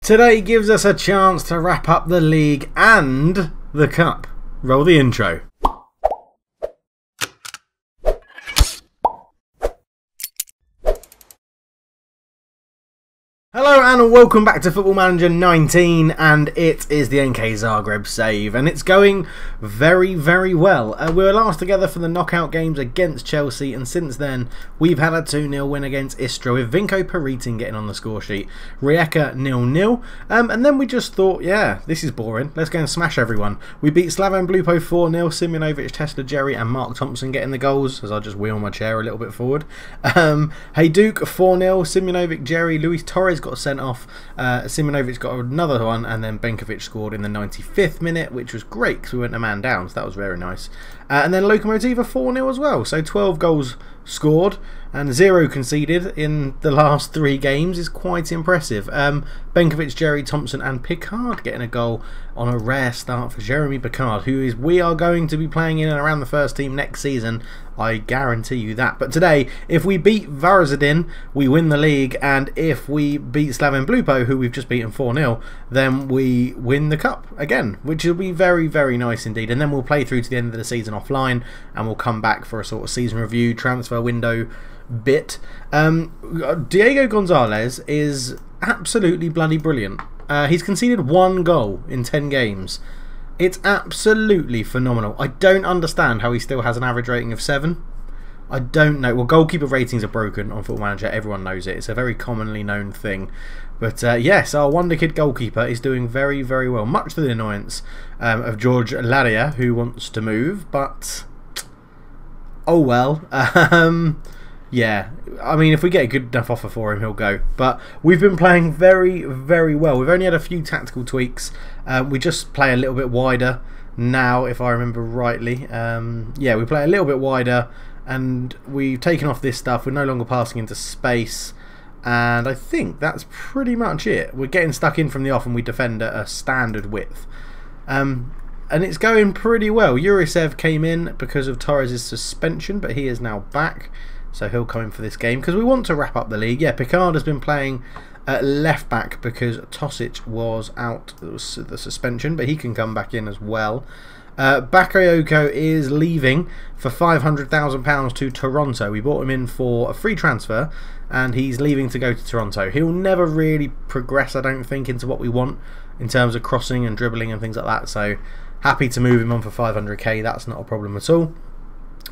Today gives us a chance to wrap up the league and the cup. Roll the intro. Hello and welcome back to Football Manager 19, and it is the NK Zagreb save, and it's going very well. We were last together for the knockout games against Chelsea, and since then we've had a 2-0 win against Istra with Vinko Peritin getting on the score sheet. Rijeka 0-0, and then we just thought, yeah, this is boring, let's go and smash everyone. We beat Slaven Blupo 4-0, Simjonovic, Tesla, Jerry and Mark Thompson getting the goals, as I just wheel my chair a little bit forward. Hajduk 4-0, Simjonovic, Jerry, Luis Torres got sent off, Simjonovic got another one, and then Benkovic scored in the 95th minute, which was great because we went a man down, so that was very nice. And then Lokomotiva 4-0 as well, so 12 goals scored and 0 conceded in the last 3 games is quite impressive. Benkovic, Jerry, Thompson and Picard getting a goal on a rare start for Jeremy Picard, who we are going to be playing in and around the first team next season, I guarantee you that. But today, if we beat Varaždin, we win the league, and if we beat Slaven Blupo, who we've just beaten 4-0, then we win the cup again, which will be very nice indeed. And then we'll play through to the end of the season offline, and we'll come back for a sort of season review, transfer window bit. Diego Gonzalez is absolutely bloody brilliant. He's conceded 1 goal in 10 games. It's absolutely phenomenal. I don't understand how he still has an average rating of 7. I don't know. Well, goalkeeper ratings are broken on Football Manager. Everyone knows it. It's a very commonly known thing. But yes, our wonder kid goalkeeper is doing very well. Much to the annoyance of George Laria, who wants to move. But oh well. Yeah, I mean, if we get a good enough offer for him, he'll go. But we've been playing very well. We've only had a few tactical tweaks. We just play a little bit wider now, if I remember rightly. Yeah, we play a little bit wider, and we've taken off this stuff. We're no longer passing into space, and I think that's pretty much it. We're getting stuck in from the off, and we defend at a standard width. And it's going pretty well. Urisev came in because of Torres' suspension, but he is now back. So he'll come in for this game because we want to wrap up the league. Yeah, Picard has been playing at left back because Tosic was out. It was the suspension, but he can come back in as well. Bakayoko is leaving for £500,000 to Toronto. We bought him in for a free transfer, and he's leaving to go to Toronto. He'll never really progress, I don't think, into what we want in terms of crossing and dribbling and things like that. So happy to move him on for 500k. That's not a problem at all.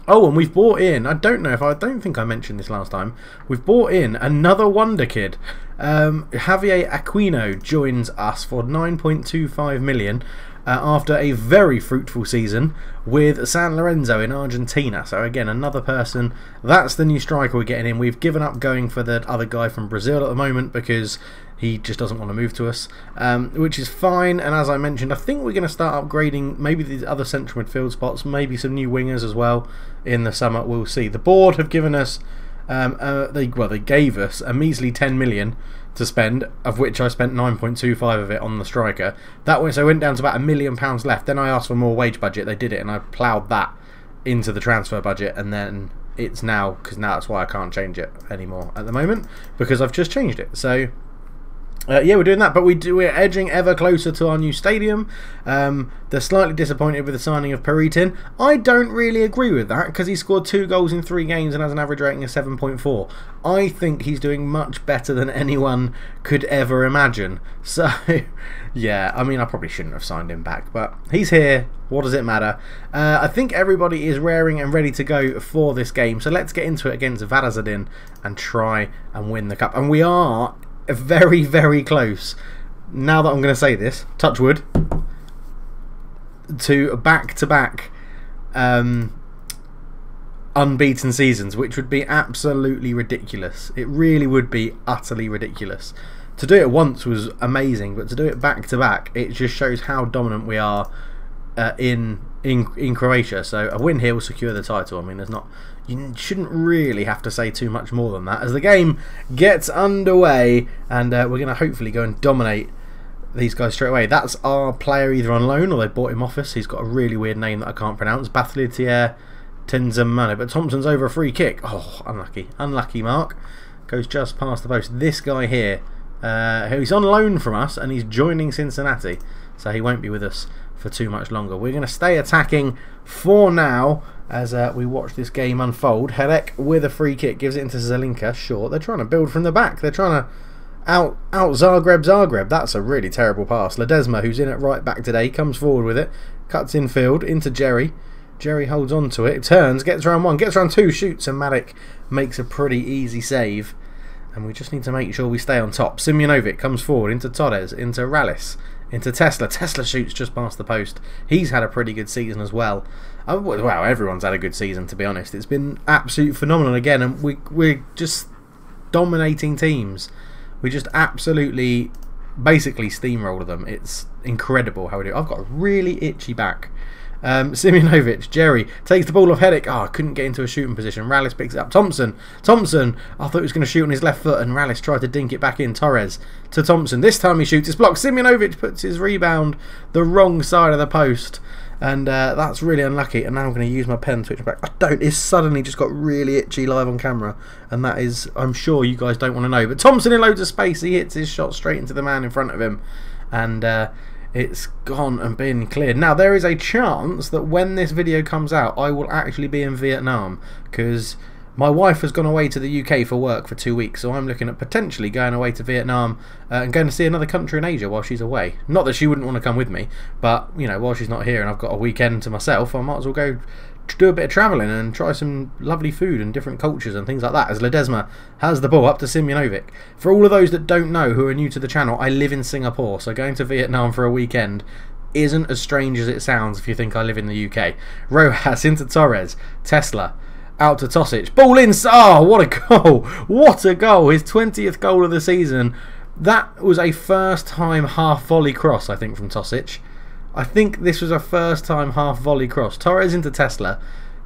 Oh, and we've bought in, I don't think I mentioned this last time, we've bought in another wonder kid. Javier Aquino joins us for 9.25 million after a very fruitful season with San Lorenzo in Argentina. So again, another person. That's the new striker we're getting in. We've given up going for the other guy from Brazil at the moment because he just doesn't want to move to us, which is fine. And as I mentioned, I think we're going to start upgrading maybe the other central midfield spots, maybe some new wingers as well in the summer. We'll see. The board have given us, they gave us a measly 10 million to spend, of which I spent 9.25 of it on the striker. So I went down to about £1 million left. Then I asked for more wage budget. They did it, and I ploughed that into the transfer budget, and then it's now, because now that's why I can't change it anymore at the moment, because I've just changed it. So yeah, we're doing that, but we're edging ever closer to our new stadium. They're slightly disappointed with the signing of Peritin. I don't really agree with that, because he scored 2 goals in 3 games and has an average rating of 7.4. I think he's doing much better than anyone could ever imagine. So yeah, I mean, I probably shouldn't have signed him back, but he's here. What does it matter? I think everybody is raring and ready to go for this game, so let's get into it against Varaždin and try and win the cup. And we are very close, now that I'm going to say this, touch wood, to back-to-back unbeaten seasons, which would be absolutely ridiculous. It really would be utterly ridiculous. To do it once was amazing, but to do it back-to-back, it just shows how dominant we are in Croatia. So a win here will secure the title. I mean, you shouldn't really have to say too much more than that as the game gets underway, and we're going to hopefully go and dominate these guys straight away. That's our player either on loan or they bought him off us. He's got a really weird name that I can't pronounce. Bathlitier Tenzemano, but Thompson's over a free kick. Oh, unlucky. Unlucky, Mark. Goes just past the post. This guy here He's on loan from us and he's joining Cincinnati, so he won't be with us for too much longer. We're going to stay attacking for now as we watch this game unfold. Hedek with a free kick gives it into Zelinka. Short. They're trying to build from the back. They're trying to out Zagreb. That's a really terrible pass. Ledesma, who's in at right back today, comes forward with it. Cuts infield into Jerry. Jerry holds on to it. Turns. Gets round one. Gets round two. Shoots. And Matic makes a pretty easy save. And we just need to make sure we stay on top. Simjonovic comes forward into Torres. Into Rallis. Into Tesla. Tesla shoots just past the post. He's had a pretty good season as well. Wow, everyone's had a good season, to be honest. It's been absolutely phenomenal again. And we're just dominating teams. We just absolutely, basically steamrolled them. It's incredible how we do. I've got a really itchy back. Simjonovic, Jerry takes the ball off Hedek. Oh, couldn't get into a shooting position. Rallis picks it up. Thompson, I thought he was going to shoot on his left foot, and Rallis tried to dink it back in. Torres to Thompson. This time he shoots. It's blocked. Simjonovic puts his rebound the wrong side of the post, and that's really unlucky. And now I'm going to use my pen to switch back. It's suddenly just got really itchy live on camera, and that is, I'm sure you guys don't want to know. But Thompson in loads of space. He hits his shot straight into the man in front of him, and it's gone and been cleared. Now, there is a chance that when this video comes out, I will actually be in Vietnam, because my wife has gone away to the UK for work for 2 weeks, so I'm looking at potentially going away to Vietnam and going to see another country in Asia while she's away. Not that she wouldn't want to come with me, but, you know, while she's not here and I've got a weekend to myself, I might as well go do a bit of travelling and try some lovely food and different cultures and things like that, as Ledesma has the ball up to Simjonovic. For all of those that don't know, who are new to the channel, I live in Singapore, so going to Vietnam for a weekend isn't as strange as it sounds if you think I live in the UK. Rojas into Torres. Tesla out to Tosic. Ball in. Oh, what a goal. What a goal. His 20th goal of the season. That was a first time half volley cross, I think, from Tosic. I think this was a first time half volley cross. Torres into Tesla.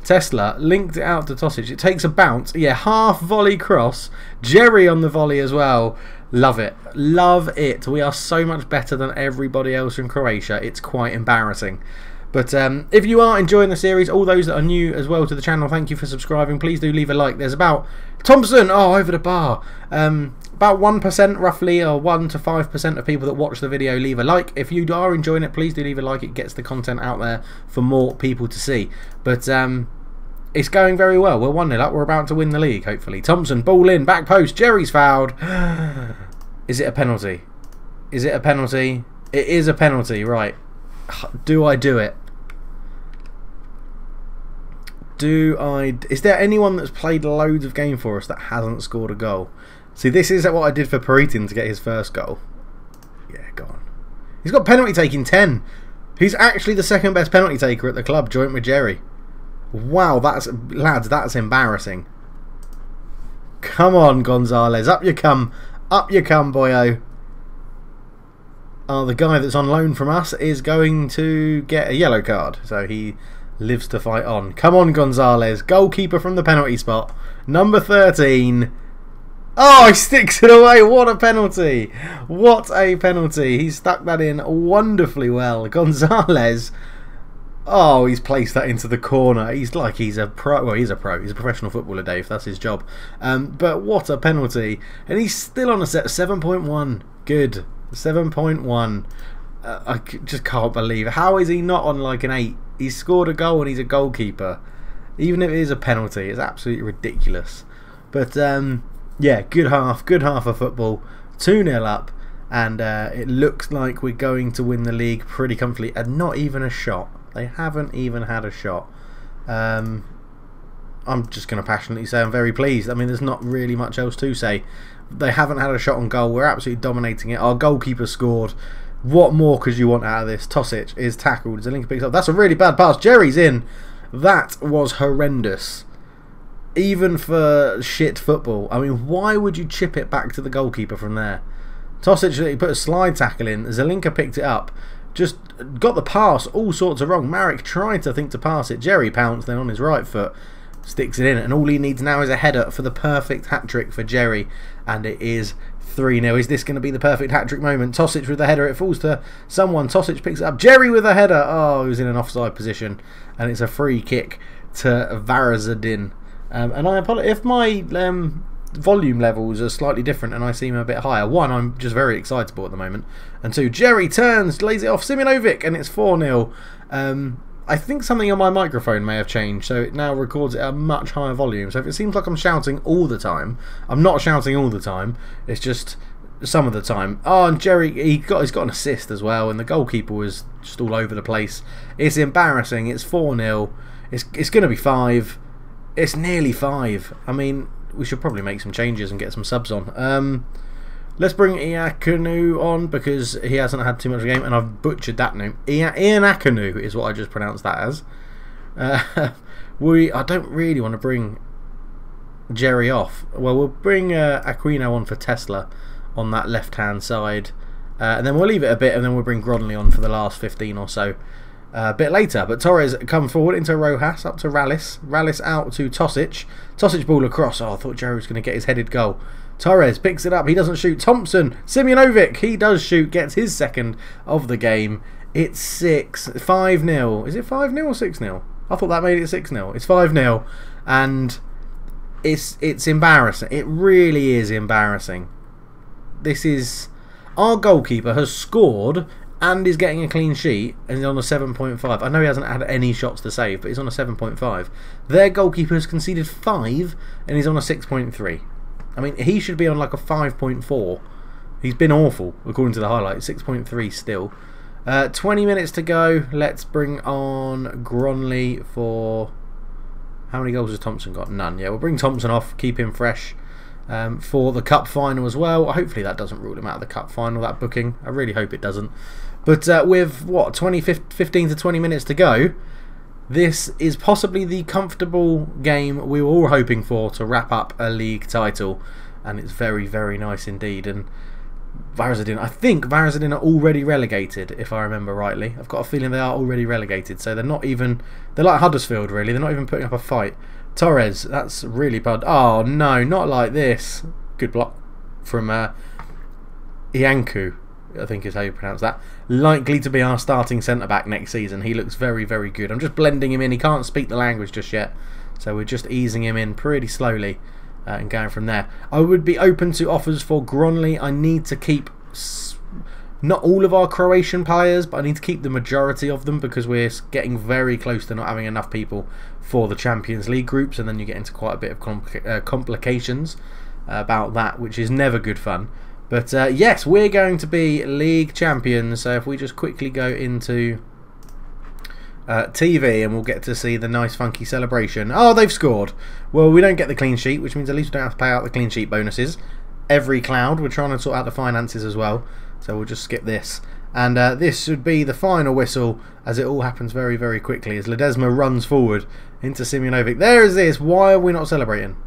Tesla linked it out to Tosic. It takes a bounce. Yeah, half volley cross. Jerry on the volley as well. Love it. Love it. We are so much better than everybody else in Croatia. It's quite embarrassing. But if you are enjoying the series, all those that are new as well to the channel, thank you for subscribing. Please do leave a like. There's about... Thompson! Oh, over the bar. About 1% roughly, or 1 to 5% of people that watch the video leave a like. If you are enjoying it, please do leave a like. It gets the content out there for more people to see. But it's going very well. We're 1-0 up. We're about to win the league, hopefully. Thompson, ball in, back post. Jerry's fouled. Is it a penalty? Is it a penalty? It is a penalty, right. Do I do it? Is there anyone that's played loads of game for us that hasn't scored a goal? See, this is what I did for Peritin to get his first goal. Yeah, go on. He's got penalty taking 10. He's actually the second best penalty taker at the club, joint with Jerry. Wow, lads, that's embarrassing. Come on, Gonzalez, up you come, boyo. Oh, the guy that's on loan from us is going to get a yellow card, so he lives to fight on. Come on, Gonzalez, goalkeeper from the penalty spot, number 13. Oh, he sticks it away. What a penalty. What a penalty. He stuck that in wonderfully well. Gonzalez. Oh, he's placed that into the corner. He's a pro. Well, he's a pro. He's a professional footballer, Dave. That's his job. But what a penalty. And he's still on a set. 7.1. Good. 7.1. I just can't believe it. How is he not on like an 8? He's scored a goal and he's a goalkeeper. Even if it is a penalty, it's absolutely ridiculous. But, yeah, good half of football, 2-0 up, and it looks like we're going to win the league pretty comfortably, and not even a shot. They haven't even had a shot. I'm just going to passionately say I'm very pleased. I mean, there's not really much else to say. They haven't had a shot on goal. We're absolutely dominating it. Our goalkeeper scored. What more could you want out of this? Tosic is tackled. Zelinka picks up. That's a really bad pass. Jerry's in. That was horrendous. Even for shit football. I mean, why would you chip it back to the goalkeeper from there? Tosic put a slide tackle in. Zelinka picked it up. Just got the pass all sorts of wrong. Marek tried to think to pass it. Jerry pounced then on his right foot. Sticks it in. And all he needs now is a header for the perfect hat-trick for Jerry. And it is 3-0. Is this going to be the perfect hat-trick moment? Tosic with the header. It falls to someone. Tosic picks it up. Jerry with a header. Oh, he was in an offside position. And it's a free kick to Varazadin. And I apologize if my volume levels are slightly different and I seem a bit higher. One, I'm just very excitable at the moment. And two, Jerry turns, lays it off Simjanovic, and it's 4-0. I think something on my microphone may have changed, so it now records it at a much higher volume. So if it seems like I'm shouting all the time, I'm not shouting all the time. It's just some of the time. Oh, and Jerry, he's got an assist as well, and the goalkeeper was just all over the place. It's embarrassing. It's 4-0. It's going to be 5. It's nearly 5. I mean, we should probably make some changes and get some subs on. Let's bring Iakunu on because he hasn't had too much of a game, and I've butchered that name. Iakunu is what I just pronounced that as. I don't really want to bring Jerry off. Well, we'll bring Aquino on for Tesla on that left-hand side, and then we'll leave it a bit, and then we'll bring Gronley on for the last 15 or so a bit later. But Torres come forward into Rojas, up to Rallis. Rallis out to Tosic. Tosic ball across. Oh, I thought Jerry was going to get his headed goal. Torres picks it up. He doesn't shoot. Thompson. Simjanovic. He does shoot. Gets his second of the game. It's 5-0. Is it 5-0 or 6-0? I thought that made it 6-0. It's 5-0. And it's embarrassing. It really is embarrassing. This is... Our goalkeeper has scored and is getting a clean sheet and is on a 7.5. I know he hasn't had any shots to save, but he's on a 7.5. Their goalkeeper has conceded 5 and he's on a 6.3. I mean, he should be on like a 5.4. He's been awful, according to the highlights. 6.3 still. 20 minutes to go. Let's bring on Gronley for... How many goals has Thompson got? None. Yeah, we'll bring Thompson off, keep him fresh for the cup final as well. Hopefully that doesn't rule him out of the cup final, that booking. I really hope it doesn't. But with, what, 15 to 20 minutes to go... This is possibly the comfortable game we were all hoping for to wrap up a league title, and it's very, very nice indeed. And Varaždin, I think Varaždin are already relegated, if I remember rightly. I've got a feeling they are already relegated, so they're not even... They're like Huddersfield, really. They're not even putting up a fight. Torres, that's really bad. Oh, no, not like this. Good block from Iancu, I think is how you pronounce that. Likely to be our starting centre-back next season. He looks very, very good. I'm just blending him in. He can't speak the language just yet, so we're just easing him in pretty slowly and going from there. I would be open to offers for Gronley. I need to keep not all of our Croatian players, but I need to keep the majority of them because we're getting very close to not having enough people for the Champions League groups, and then you get into quite a bit of complications about that, which is never good fun. But yes, we're going to be league champions. So if we just quickly go into TV and we'll get to see the nice funky celebration. Oh, they've scored. Well, we don't get the clean sheet, which means at least we don't have to pay out the clean sheet bonuses. Every cloud, we're trying to sort out the finances as well. So we'll just skip this. And this should be the final whistle as it all happens very, very quickly as Ledesma runs forward into Simjanovic. There is this. Why are we not celebrating?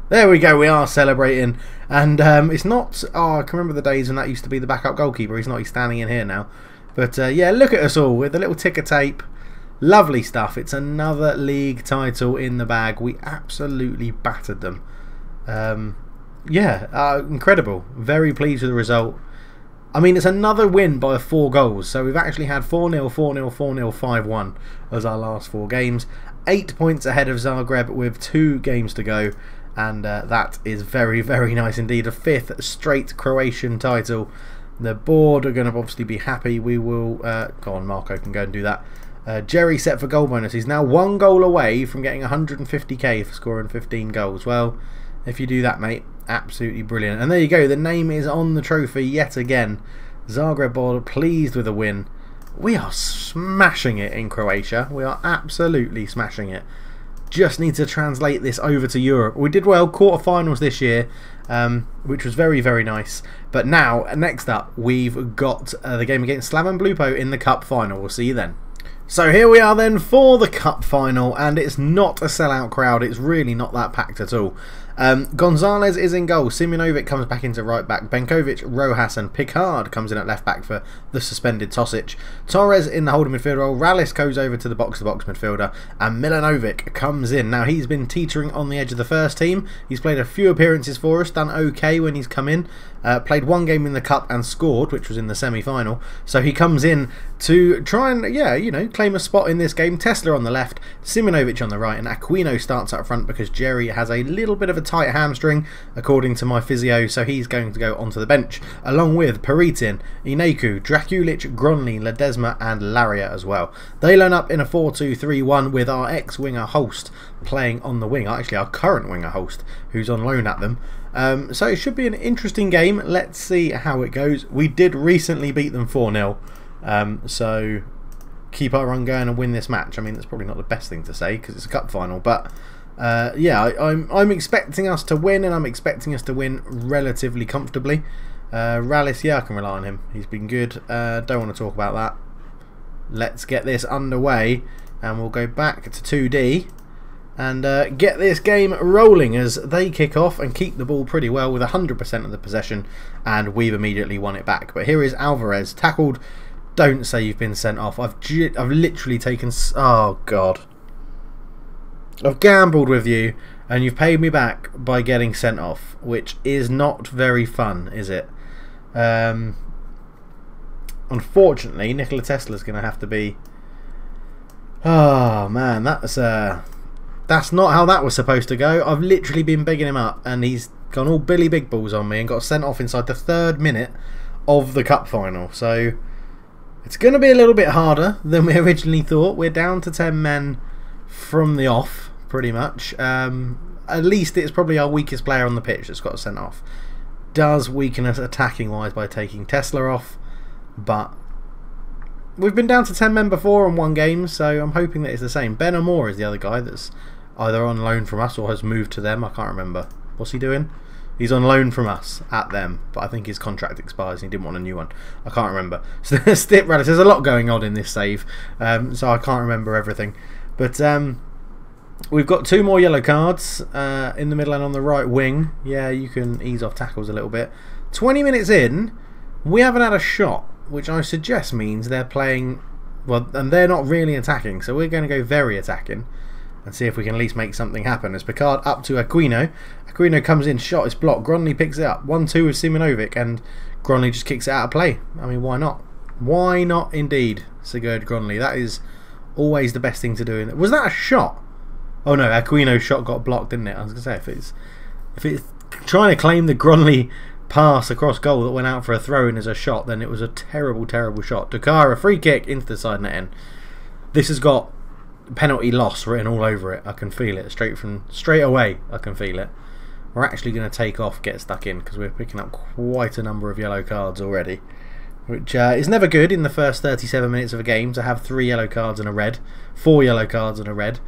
There we go, we are celebrating. And it's not... Oh, I can remember the days when that used to be the backup goalkeeper. He's not. He's standing in here now. But yeah, look at us all with the little ticker tape. Lovely stuff. It's another league title in the bag. We absolutely battered them. Yeah, incredible. Very pleased with the result. I mean, it's another win by 4 goals. So we've actually had 4-0, 4-0, 4-0, 5-1 as our last 4 games. 8 points ahead of Zagreb with 2 games to go. And that is very, very nice indeed. A 5th straight Croatian title. The board are going to obviously be happy. We will... go on, Marco can go and do that. Jerry set for goal bonus. He's now 1 goal away from getting 150k for scoring 15 goals. Well, if you do that, mate, absolutely brilliant. And there you go. The name is on the trophy yet again. Zagreb board pleased with a win. We are smashing it in Croatia. We are absolutely smashing it. Just need to translate this over to Europe. We did well, quarterfinals this year, which was very, very nice. But now, next up, we've got the game against Slaven Blupo in the cup final. We'll see you then. So here we are then for the cup final, and it's not a sellout crowd. It's really not that packed at all. Gonzalez is in goal. Simjanovic comes back into right back. Benkovic, Rojas and Picard comes in at left back for the suspended Tosic. Torres in the holding midfield role. Rallis goes over to the box-to-box midfielder. And Milanovic comes in. Now he's been teetering on the edge of the first team. He's played a few appearances for us. Done okay when he's come in. Played 1 game in the cup and scored, which was in the semi-final. So he comes in to try and, yeah, you know, claim a spot in this game. Tesla on the left, Simonovic on the right, and Aquino starts up front because Jerry has a little bit of a tight hamstring, according to my physio, so he's going to go onto the bench, along with Peritin, Ineku, Drakulic, Gronli, Ledesma, and Laria as well. They line up in a 4-2-3-1 with our ex-winger Holst playing on the wing, actually our current winger Holst, who's on loan at them. So it should be an interesting game. Let's see how it goes. We did recently beat them 4-0. So keep our run going and win this match. I mean, that's probably not the best thing to say because it's a cup final, but yeah, I'm expecting us to win, and I'm expecting us to win relatively comfortably. Rallis, yeah, I can rely on him. He's been good. Don't want to talk about that. Let's get this underway, and we'll go back to 2D and get this game rolling as they kick off and keep the ball pretty well with 100% of the possession, and we've immediately won it back. But here is Alvarez, tackled. Don't say you've been sent off. I've literally taken... Oh, God. I've gambled with you, and you've paid me back by getting sent off, which is not very fun, is it? Unfortunately, Nikola Tesla's going to have to be... Oh, man, that's not how that was supposed to go. I've literally been bigging him up, and he's gone all Billy Big Balls on me and got sent off inside the 3rd minute of the cup final. So it's going to be a little bit harder than we originally thought. We're down to 10 men from the off, pretty much. At least it's probably our weakest player on the pitch that's got sent off. Does weaken us attacking-wise by taking Tesla off, but we've been down to 10 men before and won games, so I'm hoping that it's the same. Ben Amor is the other guy that's either on loan from us or has moved to them. I can't remember. What's he doing? He's on loan from us at them, but I think his contract expires and he didn't want a new one. I can't remember. So there's a lot going on in this save, so I can't remember everything. But we've got 2 more yellow cards in the middle and on the right wing. Yeah, you can ease off tackles a little bit. 20 minutes in, we haven't had a shot, which I suggest means they're playing, well, and they're not really attacking, so we're going to go very attacking and see if we can at least make something happen. As Picard up to Aquino. Aquino comes in, shot is blocked, Gronli picks it up, 1-2 with Simonovic, and Gronli just kicks it out of play. I mean, why not? Why not indeed, Sigurd Gronli? That is always the best thing to do. Was that a shot? Oh no, Aquino's shot got blocked, didn't it? I was going to say, if it's trying to claim the Gronli pass across goal that went out for a throw-in as a shot, then it was a terrible, terrible shot. Dakara, free kick into the side netting. This has got penalty loss written all over it. I can feel it straight away. I can feel it. We're actually going to take off, get stuck in, because we're picking up quite a number of yellow cards already, which is never good in the first 37 minutes of a game to have 3 yellow cards and a red, 4 yellow cards and a red.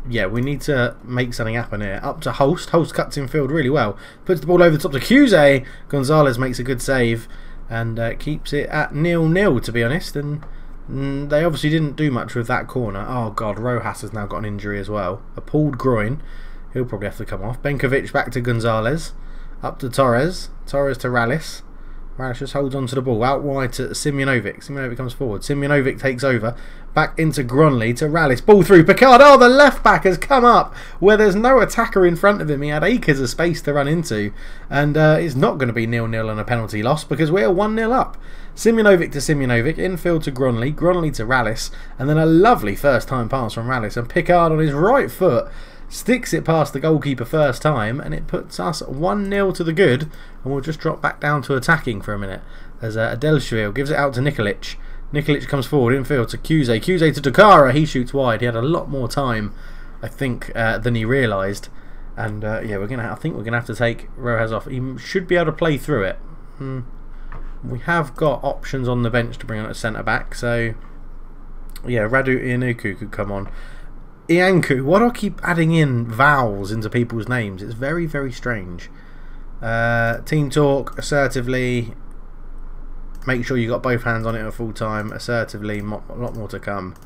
Yeah, we need to make something happen here. Up to Holst. Holst cuts in field really well. Puts the ball over the top to Cuse. Gonzalez makes a good save and keeps it at 0-0, to be honest. And they obviously didn't do much with that corner. Oh, God. Rojas has now got an injury as well. A pulled groin. He'll probably have to come off. Benkovic back to Gonzalez. Up to Torres. Torres to Rallis. Rallis just holds on to the ball. Out wide to Simonovic. Simonovic comes forward. Simonovic takes over. Back into Gronli to Rallis. Ball through. Picard. Oh, the left back has come up where there's no attacker in front of him. He had acres of space to run into. And it's not going to be 0-0 and a penalty loss because we're 1-0 up. Simonovic to Simonovic. Infield to Gronli. Gronli to Rallis. And then a lovely first time pass from Rallis. And Picard on his right foot sticks it past the goalkeeper first time, and it puts us 1-0 to the good, and we'll just drop back down to attacking for a minute as Adelshvili gives it out to Nikolic. Nikolic comes forward infield to Cuse. Cuse to Dakara. He shoots wide. He had a lot more time, I think, than he realised. And yeah, I think we're gonna have to take Rojas off. He should be able to play through it. We have got options on the bench to bring on a centre back, so yeah, Radu Iannuku could come on. Iancu, why do I keep adding in vowels into people's names? It's very, very strange. Team talk, assertively. Make sure you got both hands on it at full time. Assertively, a lot more to come.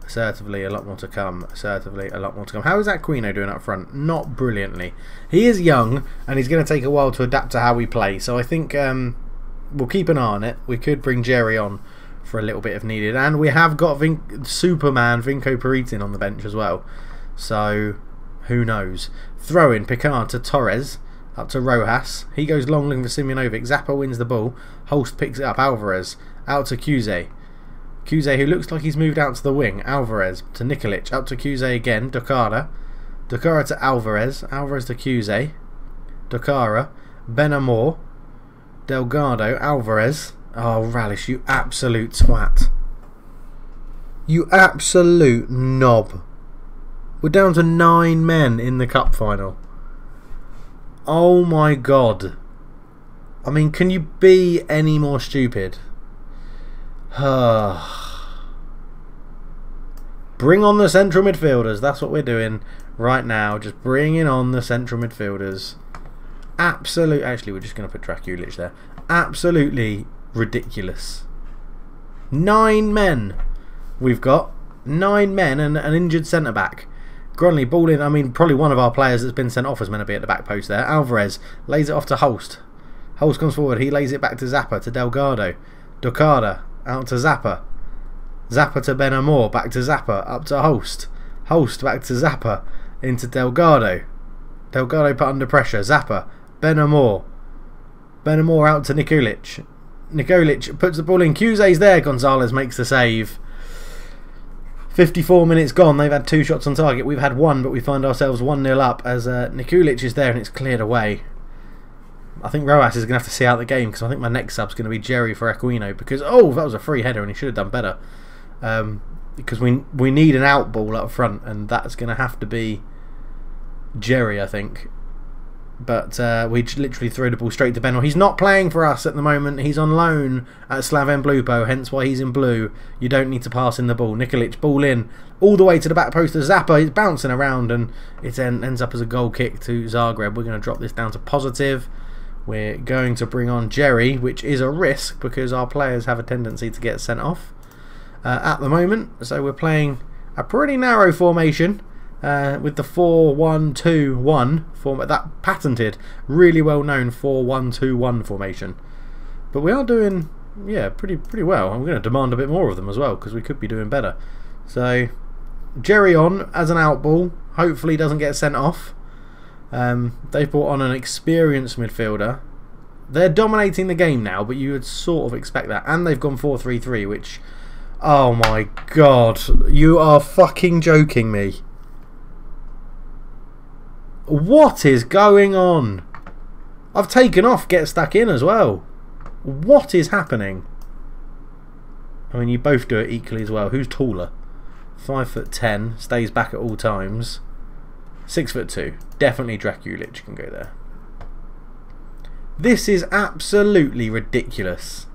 Assertively, a lot more to come. Assertively, a lot more to come. How is Aquino doing up front? Not brilliantly. He is young, and he's going to take a while to adapt to how we play. So I think we'll keep an eye on it. We could bring Jerry on for a little bit if needed, and we have got Superman Vinko Peritin on the bench as well, so who knows. Throw in Picard to Torres. Up to Rojas. He goes long looking for Simjanovic. Zappa wins the ball. Holst picks it up. Alvarez. Out to Kuze. Kuze, who looks like he's moved out to the wing. Alvarez to Nikolic. Up to Kuze again. Dokara. Dokara to Alvarez. Alvarez to Kuze. Dokara. Benamor. Delgado. Alvarez. Oh, Ralish, you absolute twat. You absolute knob. We're down to 9 men in the cup final. Oh my god. I mean, can you be any more stupid? Bring on the central midfielders. That's what we're doing right now. Just bringing on the central midfielders. Absolute. Actually, we're just going to put Drakulic there. Absolutely ridiculous. 9 men. We've got 9 men and an injured centre back. Gronley ball in. I mean, probably one of our players that's been sent off is meant to be at the back post there. Alvarez lays it off to Holst. Holst comes forward. He lays it back to Zappa, to Delgado. Dokada out to Zappa. Zappa to Benamor. Back to Zappa. Up to Holst. Holst back to Zappa. Into Delgado. Delgado put under pressure. Zappa. Benamor. Benamor out to Nikolic. Nikolic puts the ball in. Kuze's there. Gonzalez makes the save. 54 minutes gone. They've had 2 shots on target. We've had 1, but we find ourselves 1-0 up as Nikolic is there and it's cleared away. I think Rojas is going to have to see out the game because I think my next sub's going to be Jerry for Aquino because, oh, that was a free header and he should have done better. Because we need an out ball up front and that's going to have to be Jerry, I think. But we literally throw the ball straight to Benor. He's not playing for us at the moment. He's on loan at Slaven Blupo, hence why he's in blue. You don't need to pass in the ball. Nikolic, ball in, all the way to the back post of Zappa. He's bouncing around and it ends up as a goal kick to Zagreb. We're going to drop this down to positive. We're going to bring on Jerry, which is a risk because our players have a tendency to get sent off at the moment. So we're playing a pretty narrow formation. With the 4-1-2-1 format, that patented, really well known 4-1-2-1 formation. But we are doing, yeah, pretty well. I'm going to demand a bit more of them as well because we could be doing better. So Jerry on as an out ball, hopefully doesn't get sent off. They've brought on an experienced midfielder. They're dominating the game now, but you would sort of expect that. And they've gone 4-3-3, which, oh my god, you are fucking joking me. What is going on? I've taken off get stuck in as well. What is happening? I mean, you both do it equally as well. Who's taller? 5'10", stays back at all times. 6'2". Definitely Drakulic can go there. This is absolutely ridiculous.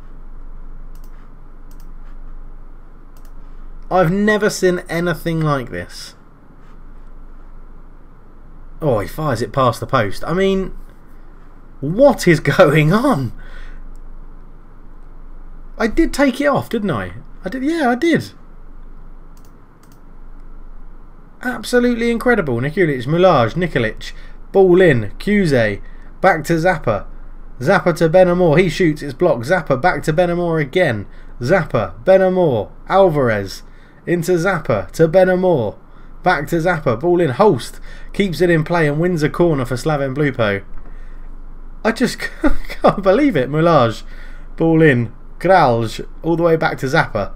I've never seen anything like this. Oh, he fires it past the post. I mean, what is going on? I did take it off, didn't I? I did. Yeah, I did. Absolutely incredible. Nikolic, Mulaj, Nikolic, ball in, Kuze, back to Zappa. Zappa to Benamor. He shoots, it's blocked. Zappa back to Benamor again. Zappa, Benamor, Alvarez into Zappa to Benamor. Back to Zappa, ball in, Holst keeps it in play and wins a corner for Slaven Blupo. I just can't believe it. Mulaj, ball in, Kralj, all the way back to Zappa.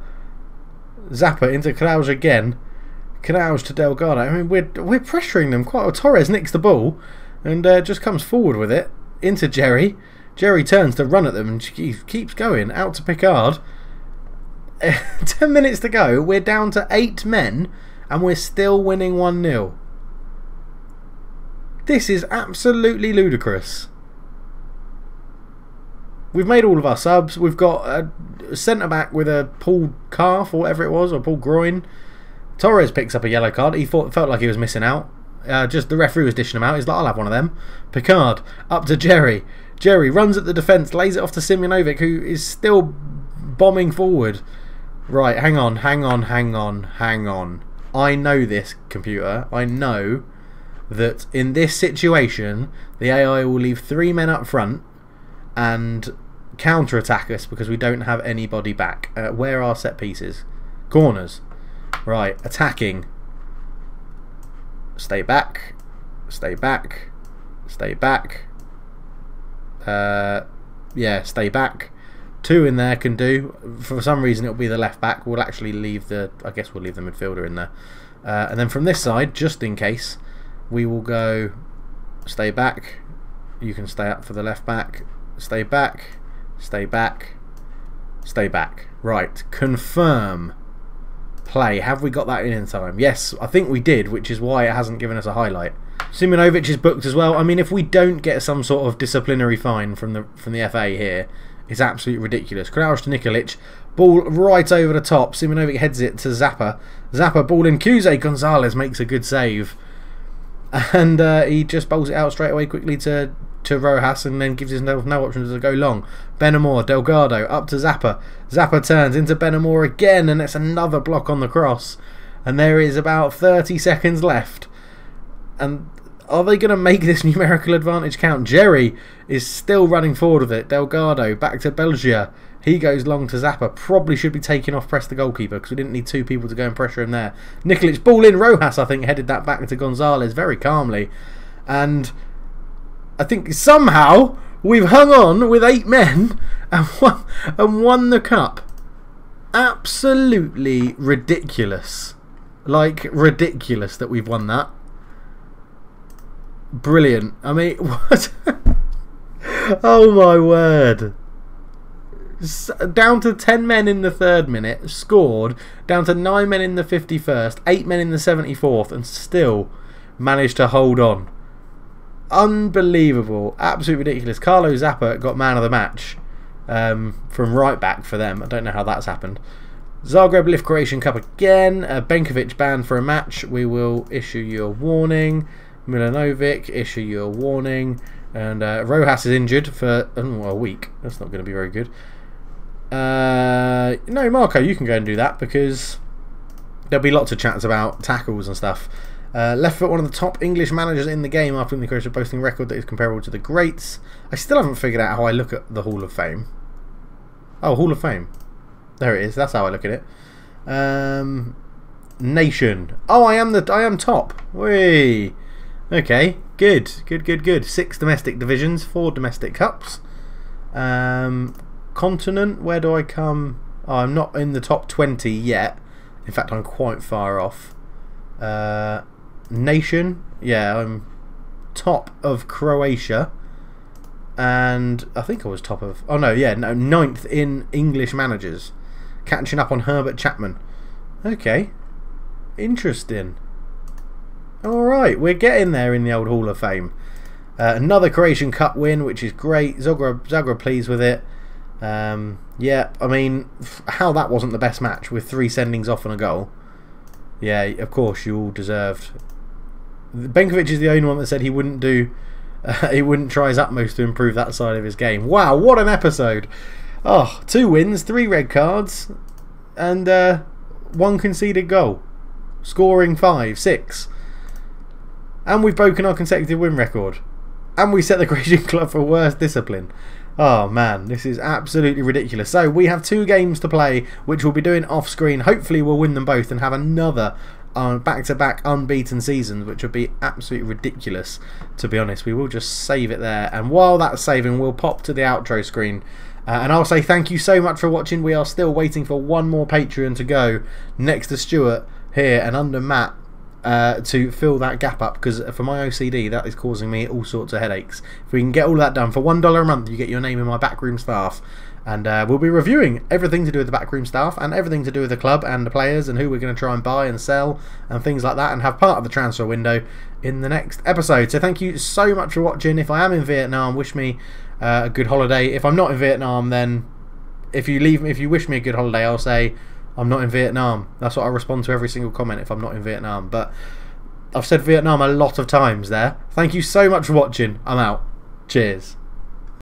Zappa into Kralj again. Kralj to Delgado. I mean, we're pressuring them quite well. Torres nicks the ball and just comes forward with it into Jerry. Jerry turns to run at them and she keeps going. Out to Picard. 10 minutes to go. We're down to 8 men. And we're still winning 1-0. This is absolutely ludicrous. We've made all of our subs. We've got a centre-back with a pulled calf or whatever it was, or pulled groin. Torres picks up a yellow card. He felt like he was missing out. Just the referee was dishing him out. He's like, I'll have one of them. Picard up to Jerry. Jerry runs at the defence, lays it off to Simjanovic, who is still bombing forward. Right, hang on. I know this, computer. I know that in this situation, the AI will leave 3 men up front and counter-attack us because we don't have anybody back. Where are set pieces? Corners. Right, attacking. Stay back. Stay back. Stay back. yeah, stay back. 2 in there can do. For some reason it'll be the left back. We'll actually leave the, I guess we'll leave the midfielder in there. And then from this side, just in case, we will go stay back. You can stay up for the left back. Stay back. Stay back. Stay back. Right. Confirm. Play. Have we got that in time? Yes, I think we did, which is why it hasn't given us a highlight. Simonovic is booked as well. I mean, if we don't get some sort of disciplinary fine from the FA here, it's absolutely ridiculous. Kraus to Nikolic. Ball right over the top. Simonovic heads it to Zappa. Zappa ball in. Kuze Gonzalez makes a good save. And he just bowls it out straight away quickly to Rojas, and then gives himself no options to go long. Benamor, Delgado, up to Zappa. Zappa turns into Benamor again, and it's another block on the cross. And there is about 30 seconds left. And are they going to make this numerical advantage count? Jerry is still running forward with it. Delgado, back to Belgia. He goes long to Zappa. Probably should be taking off press the goalkeeper, because we didn't need 2 people to go and pressure him there. Nikolic, ball in. Rojas, I think, headed that back to Gonzalez very calmly. And I think somehow we've hung on with 8 men and won the cup. Absolutely ridiculous. Like, ridiculous that we've won that. Brilliant. I mean, what? Oh my word. Down to 10 men in the 3rd minute, scored. Down to 9 men in the 51st, 8 men in the 74th, and still managed to hold on. Unbelievable. Absolutely ridiculous. Carlo Zappa got man of the match from right back for them. I don't know how that's happened. Zagreb lift Croatian Cup again. Benkovic banned for a match. We will issue you a warning. Milanovic, issue you a warning. And Rojas is injured for a week. That's not going to be very good. No, Marco, you can go and do that, because there'll be lots of chats about tackles and stuff. Left foot, one of the top English managers in the game after the Croatia posting a record that is comparable to the greats. I still haven't figured out how I look at the Hall of Fame. Oh, Hall of Fame. There it is. That's how I look at it. Nation. Oh, I am top. Whee. Okay, good. 6 domestic divisions, 4 domestic cups. Continent, where do I come? Oh, I'm not in the top 20 yet. In fact, I'm quite far off. Nation, yeah, I'm top of Croatia. And I think I was top of... Oh, no, yeah, no, 9th in English managers. Catching up on Herbert Chapman. Okay, interesting. Alright, we're getting there in the old Hall of Fame. Another Croatian Cup win, which is great. Zagreb pleased with it. Yeah, I mean, how that wasn't the best match with 3 sendings off and a goal. Yeah, of course, you all deserved. Benkovic is the only one that said he wouldn't do... he wouldn't try his utmost to improve that side of his game. Wow, what an episode. Oh, 2 wins, 3 red cards, and 1 conceded goal. Scoring 5, 6. And we've broken our consecutive win record. And we set the Croatian club for worst discipline. Oh man, this is absolutely ridiculous. So we have 2 games to play, which we'll be doing off screen. Hopefully we'll win them both and have another back-to-back unbeaten seasons, which would be absolutely ridiculous, to be honest. We will just save it there. And while that's saving, we'll pop to the outro screen. And I'll say thank you so much for watching. We are still waiting for 1 more Patreon to go next to Stuart here and under Matt. To fill that gap up, because for my OCD that is causing me all sorts of headaches. If we can get all that done for $1 a month, you get your name in my backroom staff, and we'll be reviewing everything to do with the backroom staff and everything to do with the club and the players and who we're going to try and buy and sell and things like that, and have part of the transfer window in the next episode. So thank you so much for watching. If I am in Vietnam, wish me a good holiday. If I'm not in Vietnam, then if you wish me a good holiday, I'll say I'm not in Vietnam. That's what I respond to every single comment, if I'm not in Vietnam. But I've said Vietnam a lot of times there. Thank you so much for watching. I'm out. Cheers.